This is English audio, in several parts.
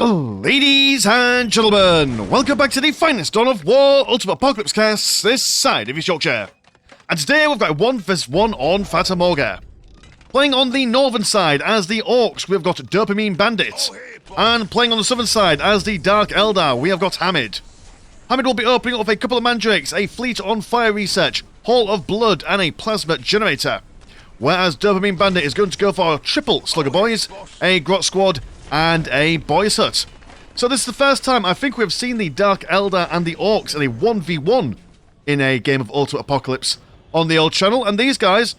Ladies and gentlemen, welcome back to the finest Dawn of War Ultimate Apocalypse cast this side of East Yorkshire. And today we've got a 1 vs 1 on Fata Morga. Playing on the northern side as the Orks, we've got Dopamine Bandit. And playing on the southern side as the Dark Eldar, we have got Hamid. Hamid will be opening up a couple of mandrakes, a fleet on fire research, Hall of Blood, and a plasma generator. Whereas Dopamine Bandit is going to go for a triple Slugger Boys, a Grot Squad, and a Boys Hut. So this is the first time I think we've seen the Dark Eldar and the Orks in a 1v1 in a game of Ultimate Apocalypse on the old channel, and these guys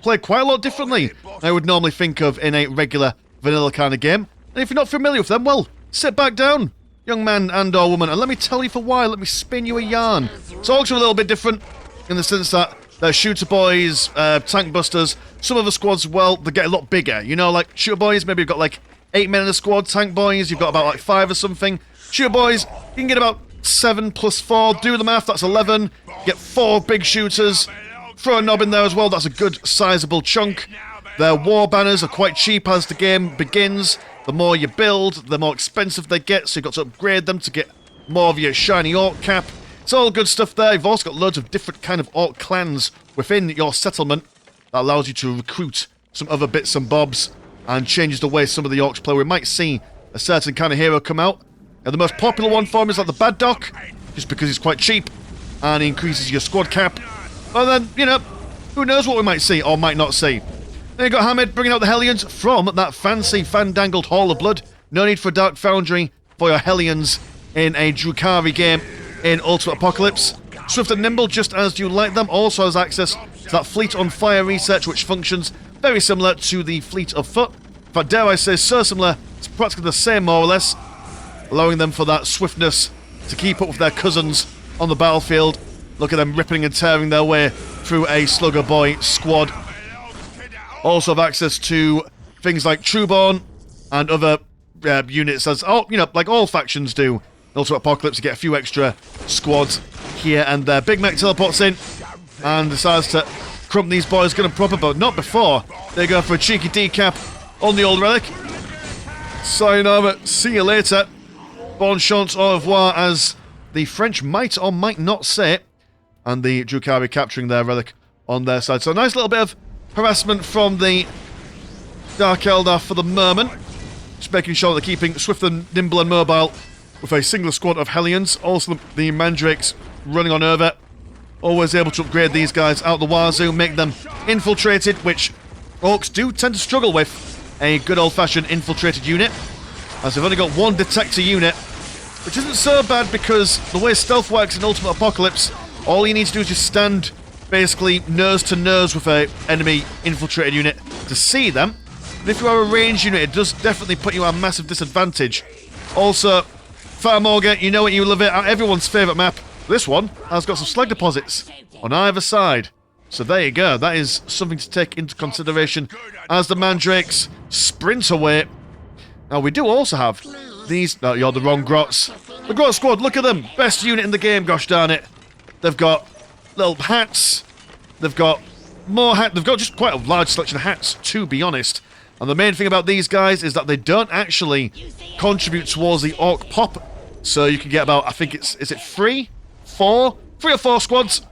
play quite a lot differently than I would normally think of in a regular vanilla kind of game. And if you're not familiar with them, well, sit back down, young man and or woman, and let me tell you for why. Let me spin you a yarn. So Orks are a little bit different in the sense that they're shooter boys, tank busters. Some of the squads, well, they get a lot bigger. You know, like shooter boys, maybe you've got like 8 men in a squad. Tank boys, you've got about like 5 or something. Shooter boys, you can get about 7 plus 4. Do the math, that's 11. Get 4 big shooters. Throw a knob in there as well, that's a good sizable chunk. Their war banners are quite cheap as the game begins. The more you build, the more expensive they get, so you've got to upgrade them to get more of your shiny orc cap. It's all good stuff there. You've also got loads of different kind of orc clans within your settlement that allows you to recruit some other bits and bobs and changes the way some of the orcs play. We might see a certain kind of hero come out. And the most popular one for him is like the Bad Doc, just because he's quite cheap and he increases your squad cap. And then, you know, who knows what we might see or might not see. Then you got Hamid bringing out the Hellions from that fancy fandangled Hall of Blood. No need for Dark Foundry for your Hellions in a Drukhari game in Ultimate Apocalypse. Swift and nimble, just as you like them, also has access to that Fleet on Fire research, which functions very similar to the Fleet of Foot. In fact, dare I say, so similar, it's practically the same more or less, allowing them for that swiftness to keep up with their cousins on the battlefield. Look at them ripping and tearing their way through a Slugger Boy squad. Also have access to things like Trueborn and other units, as you know, like all factions do. In Ultimate Apocalypse, you get a few extra squads here and there. Big Mech teleports in and decides to crump these boys good and proper, but not before they go for a cheeky decap on the old relic. Sayonara, see you later. Bon chance, au revoir, as the French might or might not say it. And the Drukhari capturing their relic on their side. So a nice little bit of harassment from the Dark Eldar for the moment. Just making sure they're keeping swift and nimble and mobile with a single squad of Hellions. Also the Mandrakes running on over. Always able to upgrade these guys out the wazoo, make them infiltrated, which Orks do tend to struggle with. A good old-fashioned infiltrated unit, as they've only got one detector unit, which isn't so bad because the way stealth works in Ultimate Apocalypse, all you need to do is just stand basically nose to nose with an enemy infiltrated unit to see them. But if you are a ranged unit, it does definitely put you at a massive disadvantage. Also, Fata Morga, you know it, you love it, everyone's favourite map. This one has got some slag deposits on either side. So there you go, that is something to take into consideration as the Mandrakes sprint away. Now we do also have these, no, you're the wrong Grots. The Grot Squad, look at them, best unit in the game, gosh darn it. They've got little hats, they've got more hats, they've got just quite a large selection of hats, to be honest. And the main thing about these guys is that they don't actually contribute towards the Orc pop. So you can get about, I think it's, is it 3 or 4 squads?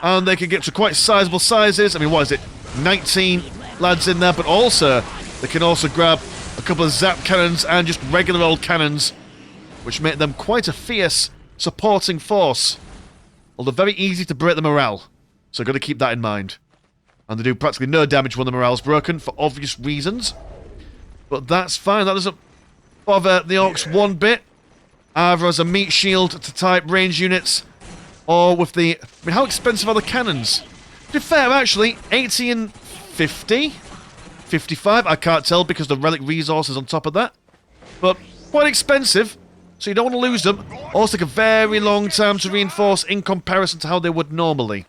And they can get to quite sizable sizes. I mean, what is it? 19 lads in there, but also they can also grab a couple of zap cannons and just regular old cannons, which make them quite a fierce supporting force. Although very easy to break the morale. So got to keep that in mind. And they do practically no damage when the morale's broken, for obvious reasons. But that's fine, that doesn't bother the Orcs one bit. Either as a meat shield to type range units, or with the... I mean, how expensive are the cannons? To be fair, actually, 80 and 50? 55? I can't tell because the relic resource is on top of that. But quite expensive, so you don't want to lose them. Also take a very long time to reinforce in comparison to how they would normally.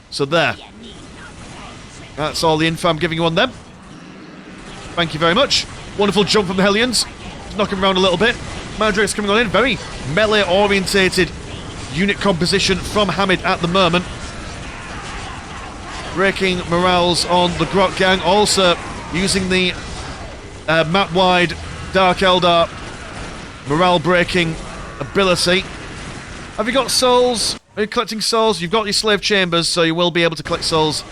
So there. That's all the info I'm giving you on them. Thank you very much. Wonderful jump from the Hellions. Just knock him around a little bit. Mandrakes coming on in. Very melee-orientated unit composition from Hamid at the moment. Breaking morales on the Grot Gang. Also using the map-wide Dark Eldar morale-breaking ability. Have you got souls? Are you collecting souls? You've got your slave chambers, so you will be able to collect souls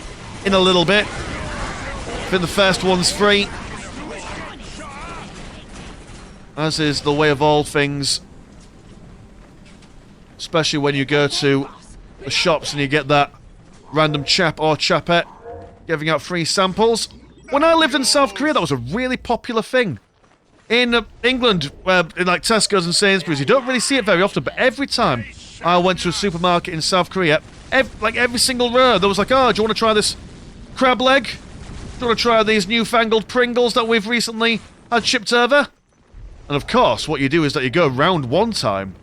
in a little bit. I think the first one's free. As is the way of all things. Especially when you go to the shops and you get that random chap or chapette giving out free samples. When I lived in South Korea, that was a really popular thing. In England, in like Tesco's and Sainsbury's, you don't really see it very often, but every time I went to a supermarket in South Korea, every single row, there was like, oh, do you want to try this crab leg? Do you want to try these newfangled Pringles that we've recently had shipped over? And of course, what you do is that you go round one time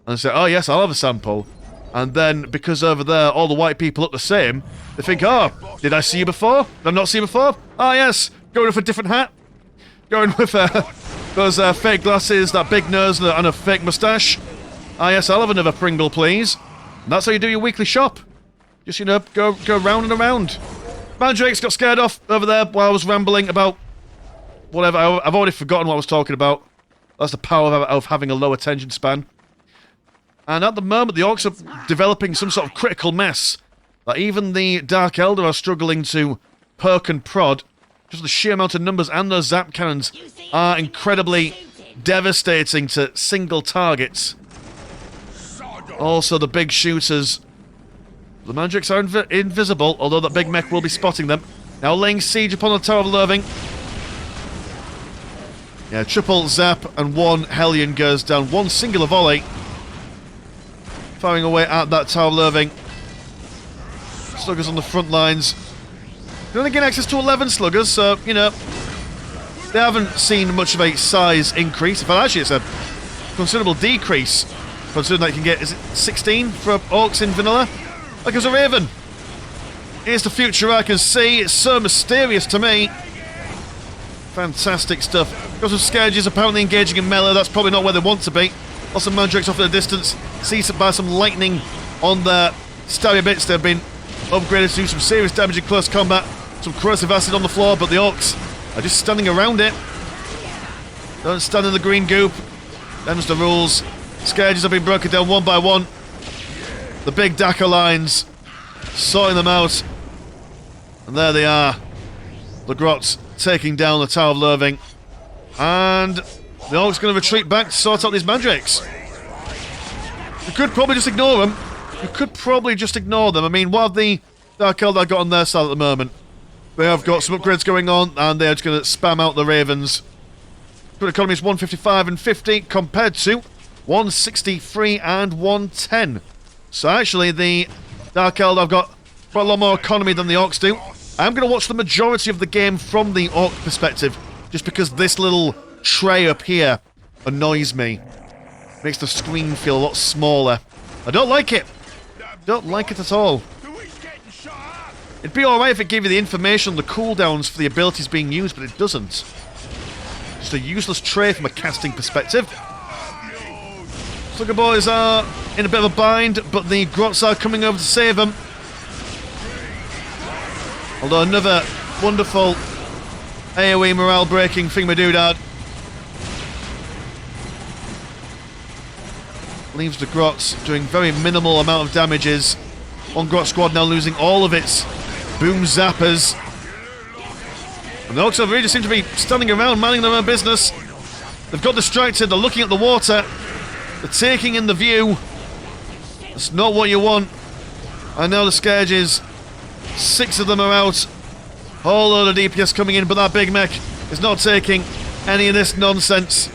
and say, oh yes, I'll have a sample. And then, because over there all the white people look the same, they think, oh, did I see you before? Did I not see you before? Oh yes, going with a different hat. Going with those fake glasses, that big nose, and a fake moustache. Ah yes, I'll have another Pringle, please. And that's how you do your weekly shop. Just, you know, go round and around. Mandrake's got scared off over there while I was rambling about whatever. I've already forgotten what I was talking about. That's the power of having a low attention span. And at the moment, the Orks are developing some sort of critical mess that even the Dark Eldar are struggling to poke and prod. Just the sheer amount of numbers, and those zap cannons are incredibly devastating to single targets. Also, the big shooters. The Mandrakes are invisible, although that big mech will be spotting them. Now laying siege upon the Tower of Loathing. Yeah, triple zap and one Hellion goes down. One singular volley. Firing away at that Tower of Loathing. Sluggers on the front lines. They only get access to 11 sluggers, so, you know, they haven't seen much of a size increase. In fact, actually, it's a considerable decrease, considering that you can get, is it 16 for Orks in vanilla? Like as a Raven. Here's the future I can see. It's so mysterious to me. Fantastic stuff. Got some Scourges apparently engaging in melee. That's probably not where they want to be. Lots of Mandrakes off in the distance. See by some lightning on their stabby bits. They've been upgraded to do some serious damage in close combat. Some corrosive acid on the floor, but the Orks are just standing around it. Don't stand in the green goop. Them's the rules. Scourges have been broken down one by one. The big Dakka lines, sorting them out. And there they are. The Grots taking down the Tower of Loathing. And the Orcs going to retreat back to sort out these Mandrakes. You could probably just ignore them. I mean, what have the Dark Eldar got on their side at the moment? They have got some upgrades going on, and they're just going to spam out the Ravens. Current economy is 155 and 50 compared to 163 and 110. So actually, the Dark Eldar have got quite a lot more economy than the Orcs do. I'm going to watch the majority of the game from the Orc perspective, just because this little tray up here annoys me. Makes the screen feel a lot smaller. I don't like it. Don't like it at all. It'd be alright if it gave you the information on the cooldowns for the abilities being used, but it doesn't. Just a useless tray from a casting perspective. Slugger boys are in a bit of a bind, but the Grots are coming over to save them. Although another wonderful AoE morale-breaking thingamadoodad leaves the Grots doing very minimal amount of damages. One Grot squad now losing all of its boom zappers. And the Orcs really just seem to be standing around, minding their own business. They've got distracted, they're looking at the water. They're taking in the view. That's not what you want. And now the Scourges, 6 of them are out. Whole load of DPS coming in, but that big mech is not taking any of this nonsense.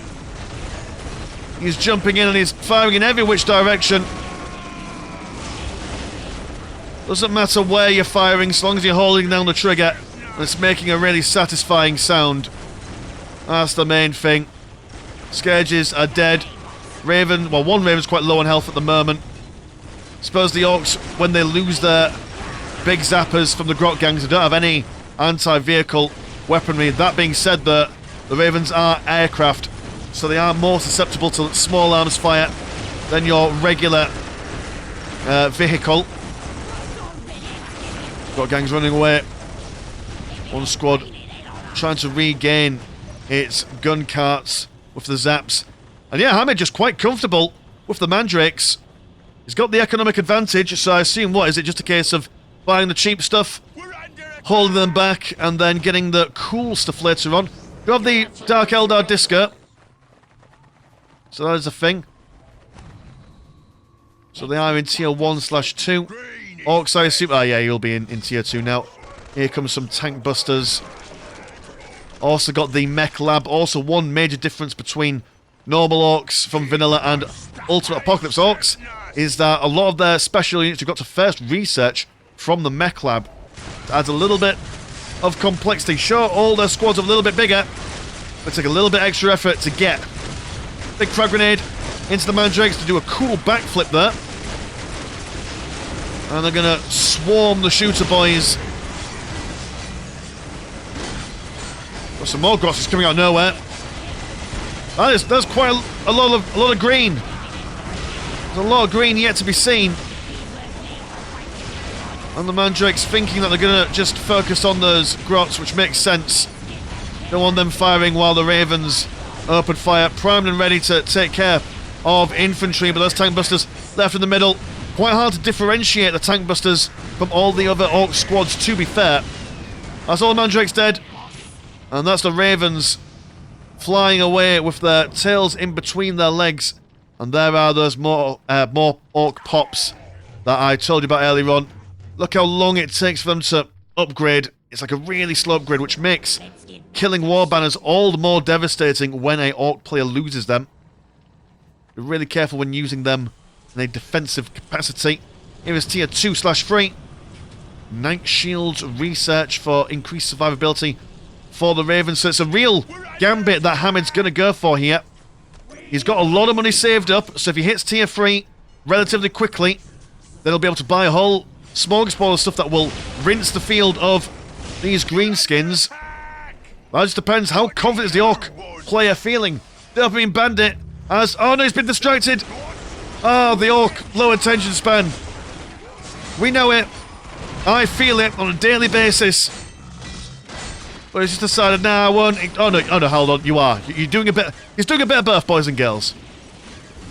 He's jumping in and he's firing in every which direction. Doesn't matter where you're firing, as long as you're holding down the trigger and it's making a really satisfying sound. That's the main thing. Scourges are dead. Raven, well, one Raven's quite low on health at the moment. Suppose the Orcs, when they lose their big zappers from the Grot gangs, they don't have any anti-vehicle weaponry. That being said, the Ravens are aircraft, so they are more susceptible to small arms fire than your regular vehicle. Grot gangs running away. One squad trying to regain its gun carts with the zaps. And yeah, Hamid just quite comfortable with the mandrakes. He's got the economic advantage, so I assume, what, is it just a case of buying the cheap stuff, holding them back, and then getting the cool stuff later on? You have the Dark Eldar Disco. So that is a thing. So they are in tier 1/2. Orks, I assume... Oh yeah, you'll be in tier 2 now. Here comes some tank busters. Also got the mech lab. Also one major difference between normal orcs from vanilla and Ultimate Apocalypse orcs is that a lot of their special units you've got to first research from the mech lab. It adds a little bit of complexity. Sure, all their squads are a little bit bigger, but take a little bit extra effort to get. Big frag grenade into the mandrakes to do a cool backflip there. And they're going to swarm the shooter boys. Got some more grosses coming out of nowhere. There's quite a lot of green. There's a lot of green yet to be seen. And the mandrakes thinking that they're going to just focus on those grots, which makes sense. Don't want them firing while the ravens open fire, primed and ready to take care of infantry, but those tank busters left in the middle. Quite hard to differentiate the tank busters from all the other orc squads, to be fair. That's all the mandrakes dead. And that's the ravens flying away with their tails in between their legs. And there are those more orc pops that I told you about earlier on. Look how long it takes for them to upgrade. It's like a really slow upgrade, which makes killing war banners all the more devastating when a orc player loses them. Be really careful when using them in a defensive capacity. Here is tier 2/3. Night Shields research for increased survivability for the Ravens. So it's a real gambit that Hamid's going to go for here. He's got a lot of money saved up, so if he hits tier 3 relatively quickly, then he'll be able to buy a whole smorgasbord of stuff that will rinse the field of these greenskins. That just depends how confident is the orc player feeling. Dopamine Bandit has... Oh no, he's been distracted! Oh, the orc, low attention span. We know it. I feel it on a daily basis. But he's just decided, nah, I won't... Oh no, hold on, you are. You're doing a bit... He's doing a bit of both, boys and girls.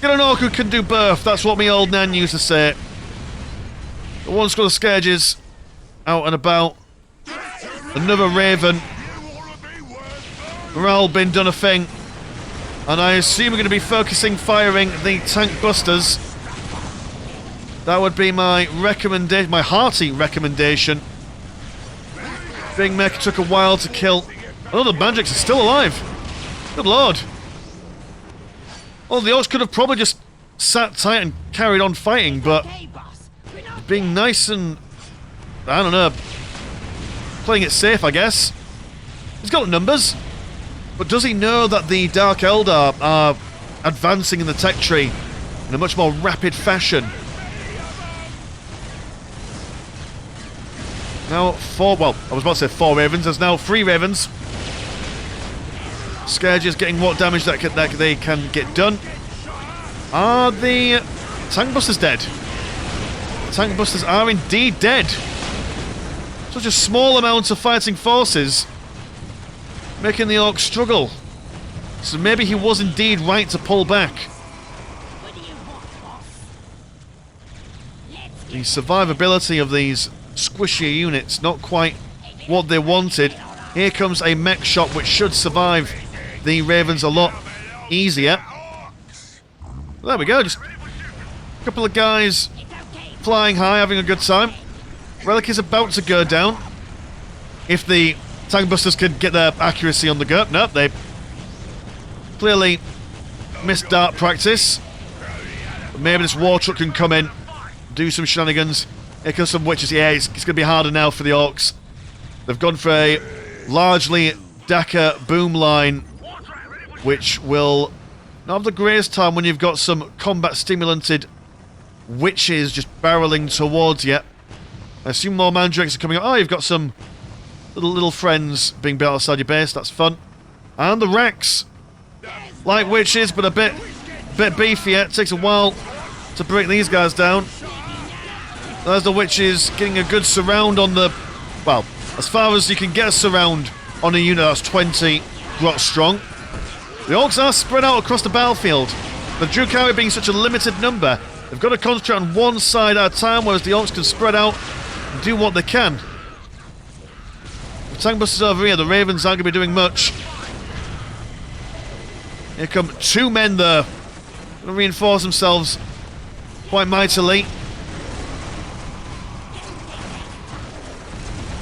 Get an orc who can do both, that's what my old nan used to say. The one squad of scourges out and about. Another raven. Morale been done a thing. And I assume we're going to be focusing firing the tank busters. That would be my recommendation, my hearty recommendation. Big mech took a while to kill. Oh, the mandrakes are still alive. Good lord. Oh, the orcs could have probably just sat tight and carried on fighting, but being nice and, I don't know, playing it safe, I guess. He's got numbers, but does he know that the Dark Eldar are advancing in the tech tree in a much more rapid fashion? Now, well, I was about to say 4 ravens, there's now 3 ravens. Scourges getting what damage that they can get done. Are the tank busters dead? The tank busters are indeed dead. Such a small amount of fighting forces, making the orcs struggle. So maybe he was indeed right to pull back. The survivability of these squishier units, not quite what they wanted. Here comes a mech shot which should survive the ravens a lot easier. Well, there we go, just a couple of guys flying high, having a good time. Relic is about to go down. If the tank busters could get their accuracy on the go. Nope, they clearly missed dart practice. But maybe this war truck can come in, do some shenanigans. Here comes some witches. Yeah, it's going to be harder now for the orcs. They've gone for a largely Dakka boom line, which will not have the greatest time when you've got some combat stimulanted witches just barreling towards you. I assume more mandrakes are coming up. Oh, you've got some little friends being built outside your base. That's fun. And the Rex, like witches, but a bit beefier. It takes a while to break these guys down. There's the witches getting a good surround on the... Well, as far as you can get a surround on a unit that's 20 grot strong. The Orks are spread out across the battlefield. The Drukhari being such a limited number, they've got to concentrate on one side at a time, whereas the Orks can spread out and do what they can. The tank busters over here, the Ravens aren't going to be doing much. Here come two men there. Going to reinforce themselves quite mightily.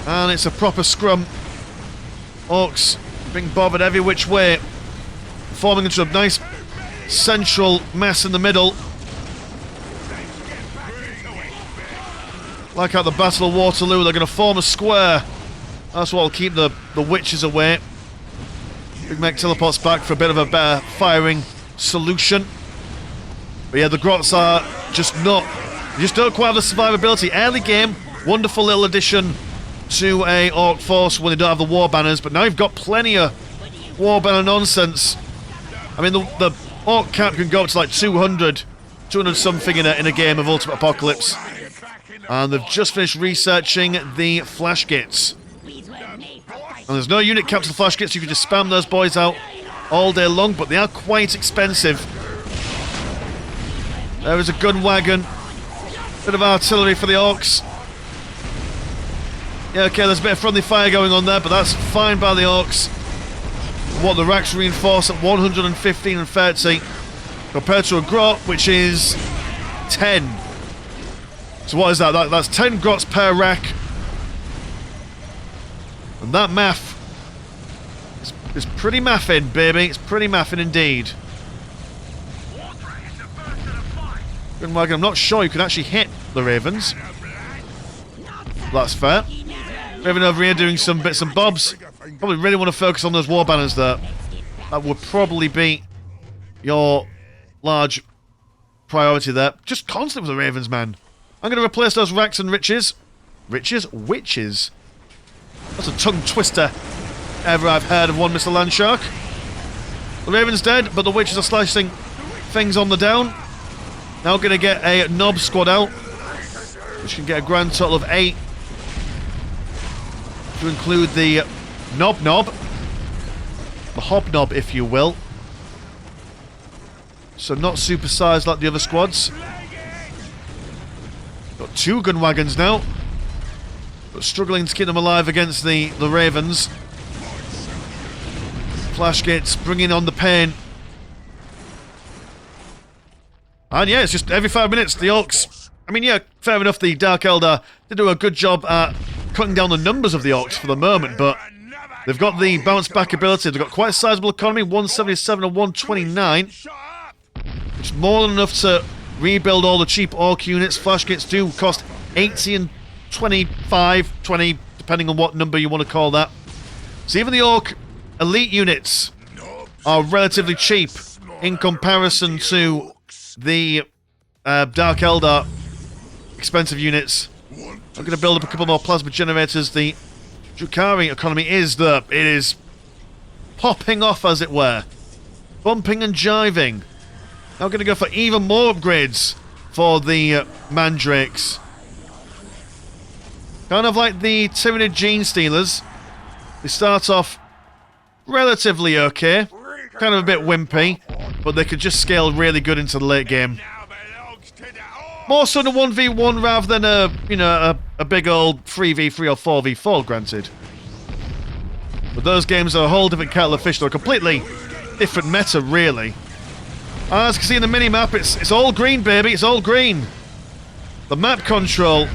And it's a proper scrum. Orks being bothered every which way, forming into a nice central mess in the middle. Like at the Battle of Waterloo, they're going to form a square. That's what will keep the witches away. Big Mech teleports back for a bit of a better firing solution. But yeah, the Grots are just not... They just don't quite have the survivability. Early game, wonderful little addition to a Orc force when they don't have the war banners, but now you've got plenty of war banner nonsense. I mean, the Orc cap can go up to like 200 something in a game of Ultimate Apocalypse. And they've just finished researching the flash gates. And there's no unit cap to the flash gates, you can just spam those boys out all day long, but they are quite expensive. There is a gun wagon. Bit of artillery for the Orcs. Yeah, okay, there's a bit of friendly fire going on there, but that's fine by the Orcs. What the racks reinforce at 115 and 30 compared to a Grot, which is 10. So what is that? That's 10 Grots per rack. And that math is pretty maffin, baby. It's pretty maffin indeed. Gun wagon, I'm not sure you can actually hit the Ravens. That's fair. Raven over here doing some bits and bobs. Probably really want to focus on those war banners there. That would probably be your large priority there. Just constantly with the Ravens, man. I'm going to replace those racks and riches. Riches? Witches? That's a tongue twister ever I've heard of one, Mr. Landshark. The Raven's dead, but the witches are slicing things on the down. Now going to get a Knob squad out, which can get a grand total of 8. To include the Knob, the Hobnob, if you will. So not supersized like the other squads. Got 2 gun wagons now, but struggling to keep them alive against the Ravens. Flash gates bringing on the pain. And yeah, it's just every 5 minutes the Orcs. I mean, yeah, fair enough, the Dark Eldar did do a good job at cutting down the numbers of the Orcs for the moment, but they've got the bounce back ability. They've got quite a sizable economy, 177 and 129. Which is more than enough to rebuild all the cheap Orc units. Flash gates do cost 80 and 25, 20, depending on what number you want to call that. So even the Orc elite units are relatively cheap in comparison to the Dark Eldar expensive units. I'm going to build up a couple more plasma generators. The Drukhari economy is it is popping off, as it were. Bumping and jiving. Now going to go for even more upgrades for the Mandrakes. Kind of like the Tyranid Gene Stealers. They start off relatively okay. Kind of a bit wimpy, but they could just scale really good into the late game. More so than a 1v1 rather than a big old 3v3 or 4v4, granted. But those games are a whole different kettle of fish. They're a completely different meta, really. As you can see in the mini-map, it's all green, baby. It's all green. The map control,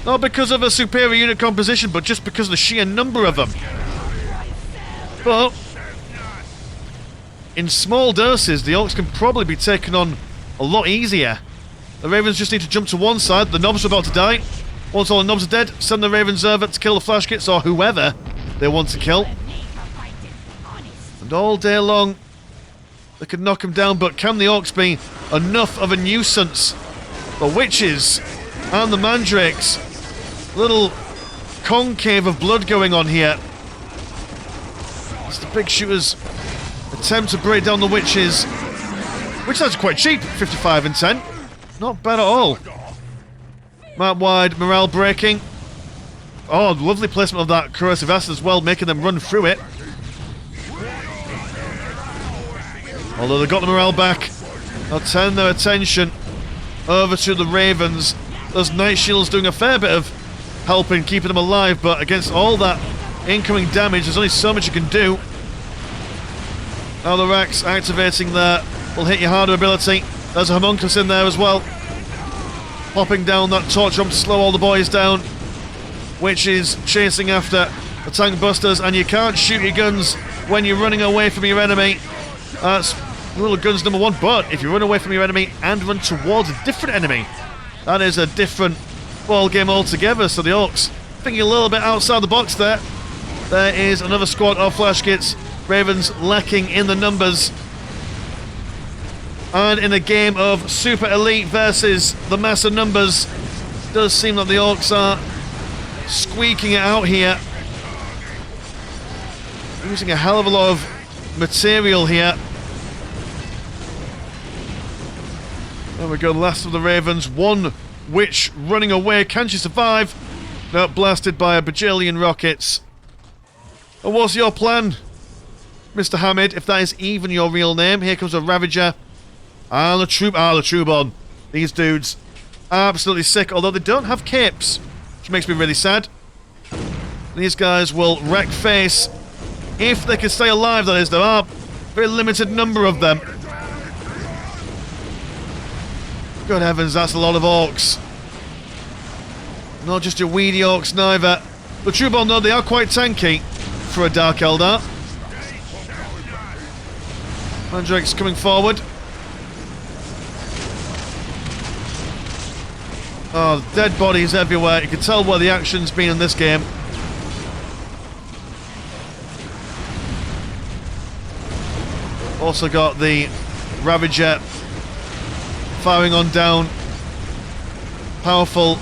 not because of a superior unit composition, but just because of the sheer number of them. But in small doses, the Orcs can probably be taken on a lot easier. The Ravens just need to jump to one side. The Knobs are about to die. Once all the Knobs are dead, send the Ravens over to kill the Flash Kits or whoever they want to kill. And all day long, they could knock them down, but can the Orcs be enough of a nuisance? The Witches and the Mandrakes. Little concave of blood going on here. As the big shooters attempt to break down the Witches. Which is quite cheap, 55 and 10. Not bad at all. Map wide, morale breaking. Oh, lovely placement of that corrosive acid as well, making them run through it. Although they got the morale back, they'll turn their attention over to the Ravens. Those Night Shields doing a fair bit of helping, keeping them alive, but against all that incoming damage, there's only so much you can do. Now the Racks activating their will hit you harder ability. There's a homunculus in there as well, popping down that torch bomb to slow all the boys down, which is chasing after the tank busters, and you can't shoot your guns when you're running away from your enemy. That's rule of guns number one, but if you run away from your enemy and run towards a different enemy, that is a different ball game altogether. So the Orks thinking a little bit outside the box there. There is another squad of flash kits. Ravens lacking in the numbers. And in a game of super elite versus the massive numbers, it does seem that the Orks are squeaking it out here. Using a hell of a lot of material here. There we go, last of the Ravens. One witch running away. Can she survive? No, blasted by a bajillion rockets. And what's your plan, Mr. Hamid, if that is even your real name? Here comes a Ravager. And the Troubon. These dudes, absolutely sick, although they don't have capes, which makes me really sad. These guys will wreck face. If they can stay alive, that is. There are a very limited number of them. Good heavens, that's a lot of Orks. Not just your weedy Orks, neither. The Troubon, though, they are quite tanky for a Dark Eldar. Mandrake's coming forward. Oh, dead bodies everywhere. You can tell where the action's been in this game. Also got the Ravager firing on down. Powerful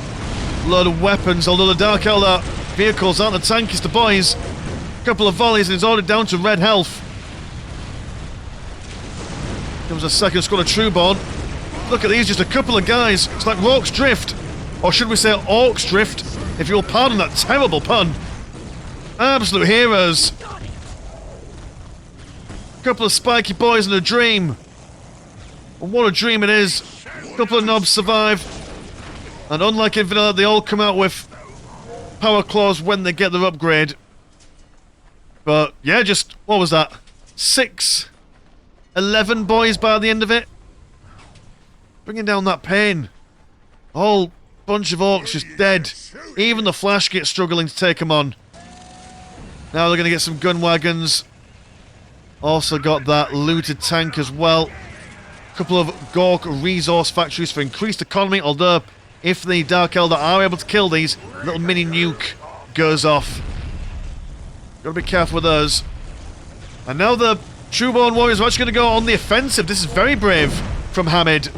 load of weapons, although the Dark Eldar vehicles aren't the tankiest of boys. A couple of volleys and it's already down to red health. Comes a second squad of Troubon. Look at these, just a couple of guys. It's like Rorke's Drift. Or should we say Orks Drift, if you'll pardon that terrible pun. Absolute heroes. A couple of spiky boys in a dream. And what a dream it is. A couple of knobs survive. And unlike Infinite, they all come out with power claws when they get their upgrade. But yeah, just, what was that? 11 boys by the end of it. Bringing down that pain. A whole bunch of Orks just dead. Even the flash kit struggling to take them on. Now they're going to get some gun wagons. Also got that looted tank as well. A couple of Gork resource factories for increased economy, although if the Dark Eldar are able to kill these, a little mini nuke goes off. Gotta be careful with those. And now the Troubon warriors are actually going to go on the offensive. This is very brave from Hamid.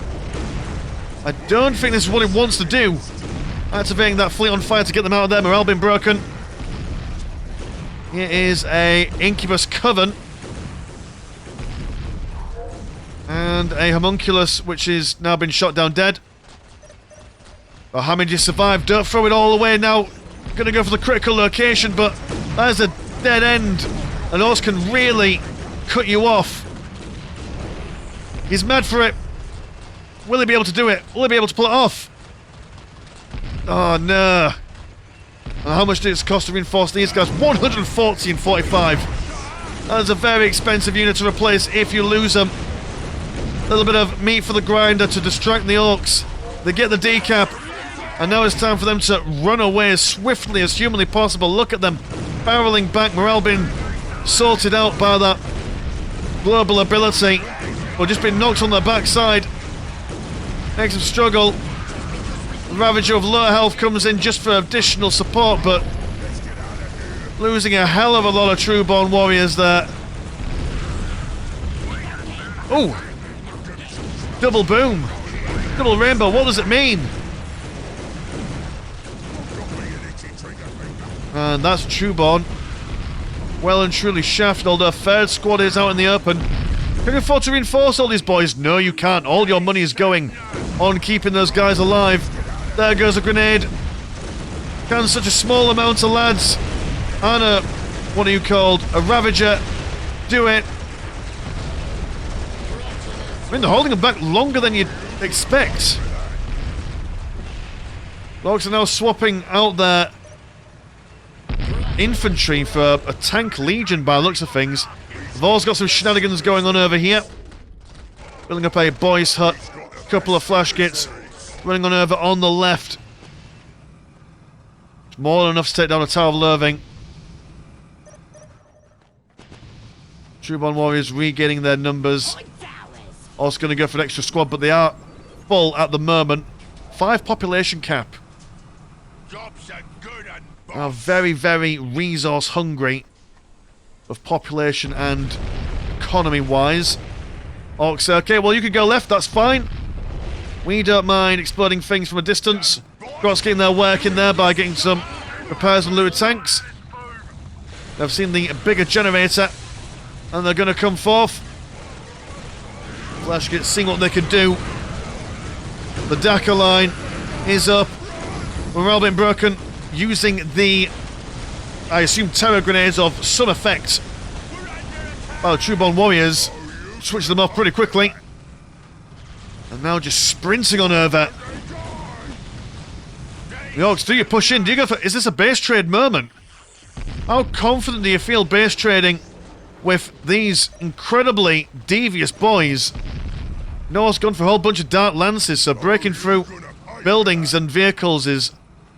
I don't think this is what he wants to do. Activating that fleet on fire to get them out of there. Morale been broken. Here is a Incubus Coven. And a Homunculus, which is now been shot down dead. Oh, Hamid, you survived. Don't throw it all away now. Gonna go for the critical location, but that is a dead end. And Orks can really cut you off. He's mad for it. Will he be able to do it? Will he be able to pull it off? Oh, no. And how much did it cost to reinforce these guys? 140 and 45. That is a very expensive unit to replace if you lose them. A little bit of meat for the grinder to distract the Orks. They get the decap. And now it's time for them to run away as swiftly as humanly possible. Look at them barreling back. Morale being sorted out by that global ability. Or just been knocked on their backside. Makes them struggle. The Ravager of low health comes in just for additional support, but losing a hell of a lot of Troubon warriors there. Oh! Double boom! Double rainbow, what does it mean? And that's Troubon. Well and truly shafted, although a third squad is out in the open. Can you afford to reinforce all these boys? No, you can't. All your money is going on keeping those guys alive. There goes a grenade. Can such a small amount of lads and a, what are you called? A Ravager do it? I mean, they're holding them back longer than you'd expect. Orks are now swapping out their infantry for a tank legion by the looks of things. They've also got some shenanigans going on over here. Building up a boys' hut, a couple of flash kits, running on over on the left. It's more than enough to take down a Tower of Loathing. Troubon warriors regaining their numbers. Also going to go for an extra squad, but they are full at the moment. 5 population cap. Are very, very resource hungry of population and economy wise. Orcs say, okay, well you can go left, that's fine. We don't mind exploding things from a distance. Orcs getting their work in there by getting some repairs and looted tanks. They've seen the bigger generator and they're going to come forth. Flash gets seeing what they can do. The Dakka line is up. Morale being broken using the, I assume, terror grenades of some effect. Well, the Troubon warriors switch them off pretty quickly. And now just sprinting on over. The Orks, do you push in? Do you go for... Is this a base trade moment? How confident do you feel base trading with these incredibly devious boys? Noah's gone for a whole bunch of dark lances, so breaking through buildings and vehicles is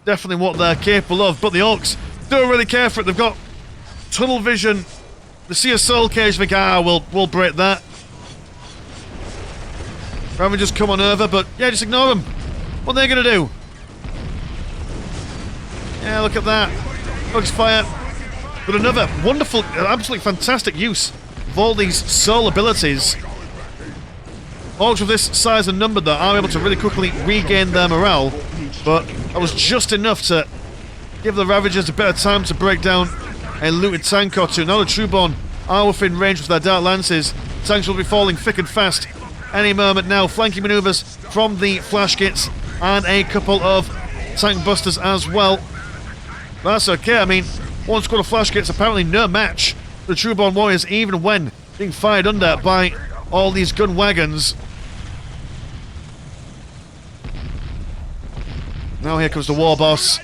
definitely what they're capable of. But the Orks don't really care for it. They've got tunnel vision. They see a soul cage, think, we'll break that. Rather than just come on over, but yeah, just ignore them. What are they going to do? Yeah, look at that. Bugs fire. But another wonderful, absolutely fantastic use of all these soul abilities. Orcs with this size and number, though, are able to really quickly regain their morale. But that was just enough to give the Ravagers a bit of time to break down a looted tank or two. Now the Troubon are within range with their dark lances. Tanks will be falling thick and fast any moment now. Flanking manoeuvres from the flash kits and a couple of tank busters as well. That's okay. I mean, one squad of flash kits apparently no match for the Troubon warriors, even when being fired under by all these gun wagons. Now here comes the war boss.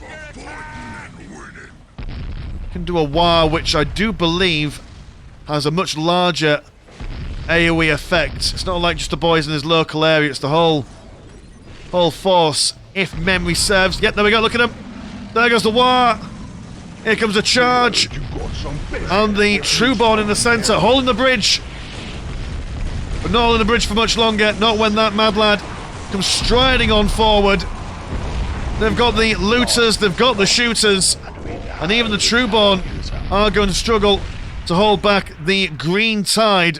Can do a war, which I do believe has a much larger AoE effect. It's not like just the boys in his local area, it's the whole force, if memory serves. Yep, there we go, look at him. There goes the war. Here comes a charge. And the Troubon in the centre, holding the bridge. But not holding the bridge for much longer, not when that mad lad comes striding on forward. They've got the looters, they've got the shooters, and even the Troubon are going to struggle to hold back the green tide.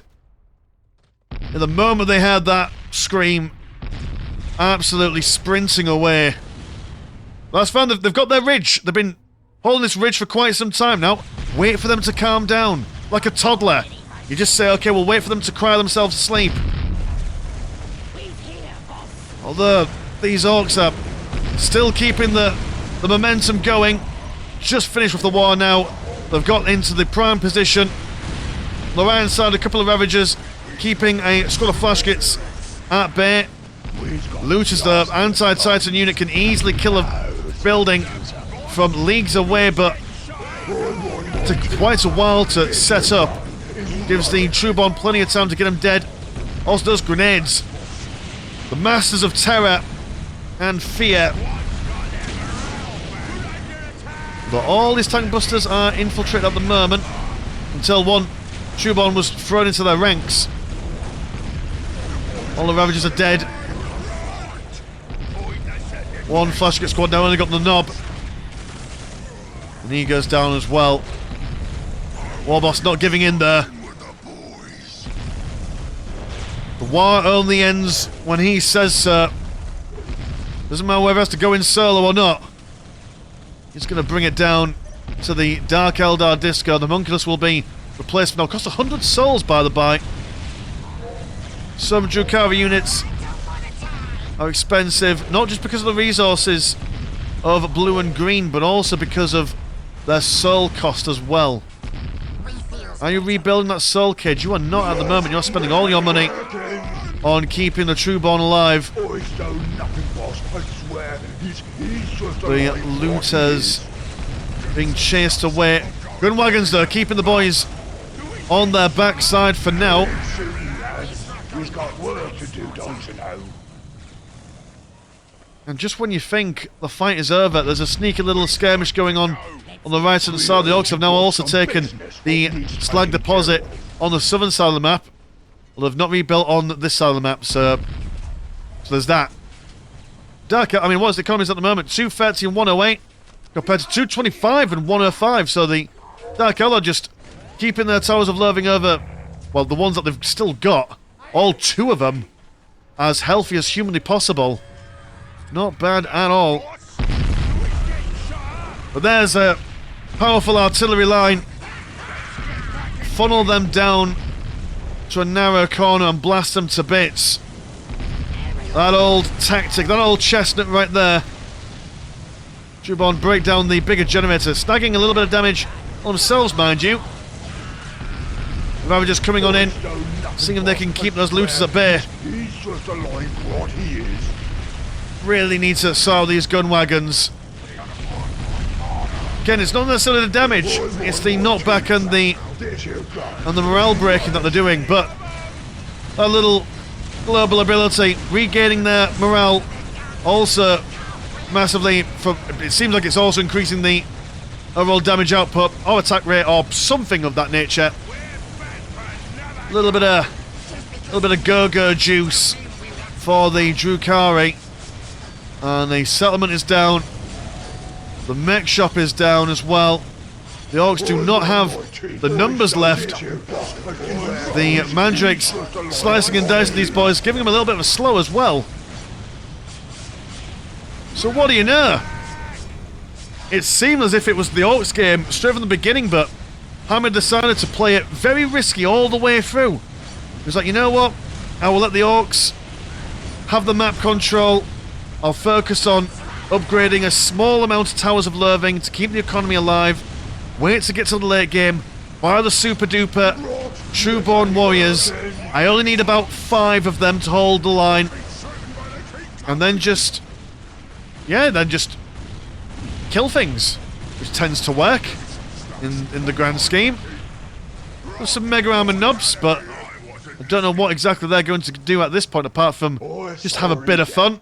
In the moment they had that scream, absolutely sprinting away. That's fine, they've got their ridge. They've been holding this ridge for quite some time now. Wait for them to calm down, like a toddler. You just say, okay, we'll wait for them to cry themselves to sleep. Although, these Orks are still keeping the momentum going. Just finished with the war now. They've got into the prime position. Lorraine side, a couple of Ravagers, keeping a squad of flash kits at bay. Looters, the anti-Titan unit, can easily kill a building from leagues away, but it took quite a while to set up. Gives the Troubon plenty of time to get him dead. Also does grenades. The masters of terror and fear. But all these tank busters are infiltrated at the moment, until one Troubon was thrown into their ranks. All the Ravagers are dead. One flash kit squad now only got the knob. And he goes down as well. Warboss not giving in there. The war only ends when he says so. Doesn't matter whether he has to go in solo or not. He's going to bring it down to the Dark Eldar Disco. The Homunculus will be replaced. Now, cost 100 souls, by the by. Some Drukhari units are expensive, not just because of the resources of blue and green, but also because of their soul cost as well. Are you rebuilding that soul cage? You are not at the moment. You're spending all your money on keeping the Trueborn alive. Oh, it's no nothing, boss. I swear. He's just a The light looters being chased away. Gun wagons, though, keeping the boys on their backside for now. He's got work to do, don't you know? And just when you think the fight is over, there's a sneaky little skirmish going on the right-hand side. The Orks have now also taken the slag deposit on the southern side of the map. Well, they've not rebuilt on this side of the map, so there's that. Dakka, I mean, what's the economies at the moment? 230 and 108 compared to 225 and 105. So the Dakka are just keeping their towers of loathing over, well, the ones that they've still got, all two of them, as healthy as humanly possible. Not bad at all. But there's a powerful artillery line. Funnel them down to a narrow corner and blast them to bits. That old tactic, that old chestnut right there. Trueborn break down the bigger generator, snagging a little bit of damage on themselves, mind you. Ravagers coming on in, seeing if they can keep those looters at bay. He's just a light what he is. Really need to sow these gun wagons. Again, it's not necessarily the damage, it's the knockback and the morale breaking that they're doing, but a little global ability, regaining their morale, also massively, it seems like it's also increasing the overall damage output, or attack rate, or something of that nature. A little bit of go-go juice for the Drukari. And the settlement is down. The mech shop is down as well. The Orks do not have the numbers left. The Mandrakes slicing and dicing these boys, giving them a little bit of a slow as well. So what do you know? It seemed as if it was the Orks game straight from the beginning, but Hamid decided to play it very risky all the way through. He was like, you know what? I will let the Orks have the map control. I'll focus on upgrading a small amount of Towers of Loathing to keep the economy alive. Wait to get to the late game. Buy the super duper Trueborn warriors. I only need about 5 of them to hold the line. And then just... yeah, then just kill things. Which tends to work in the grand scheme. There's some Mega Armor nubs, but I don't know what exactly they're going to do at this point apart from just have a bit of fun.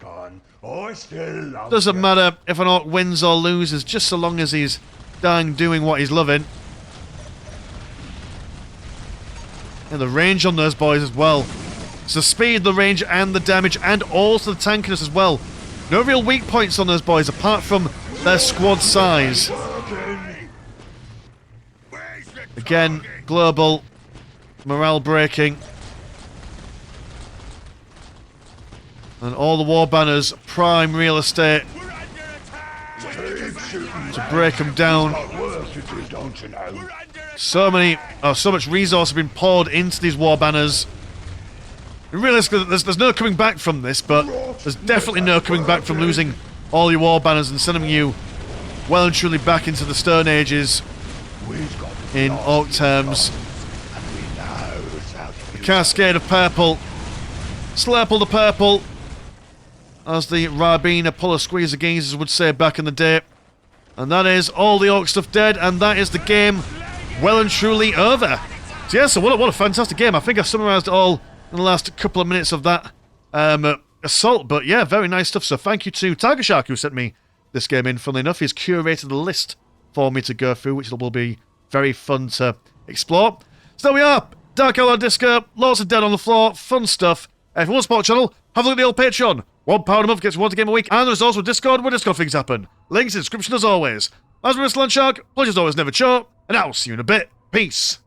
Doesn't matter if an Ork wins or loses, just so long as he's dying doing what he's loving. And the range on those boys as well. It's the speed, the range, and the damage, and also the tankiness as well. No real weak points on those boys apart from their squad size. Again, global morale breaking. And all the war banners, prime real estate to break them down. So much resource has been poured into these war banners. Realistically, there's no coming back from this, but there's definitely no coming back from losing all your war banners and sending you well and truly back into the Stone Ages in Ork terms. The cascade of purple. Slurple the purple, as the Rabina puller squeezer geezers would say back in the day. And that is all the Ork stuff dead, and that is the game well and truly over. So yeah, so what a fantastic game. I think I've summarised it all in the last couple of minutes of that assault, but yeah, very nice stuff. So thank you to Tiger Shark, who sent me this game in. Funnily enough, he's curated the list for me to go through, which will be very fun to explore. So there we are, Dark Eldar Disco, lots of dead on the floor, fun stuff. If you want to support the channel, have a look at the old Patreon. £1 a month gets you one game a week, and there's also Discord where Discord things happen. Links in the description as always. As for Mr. Landshark, pleasure's always never short, and I'll see you in a bit. Peace.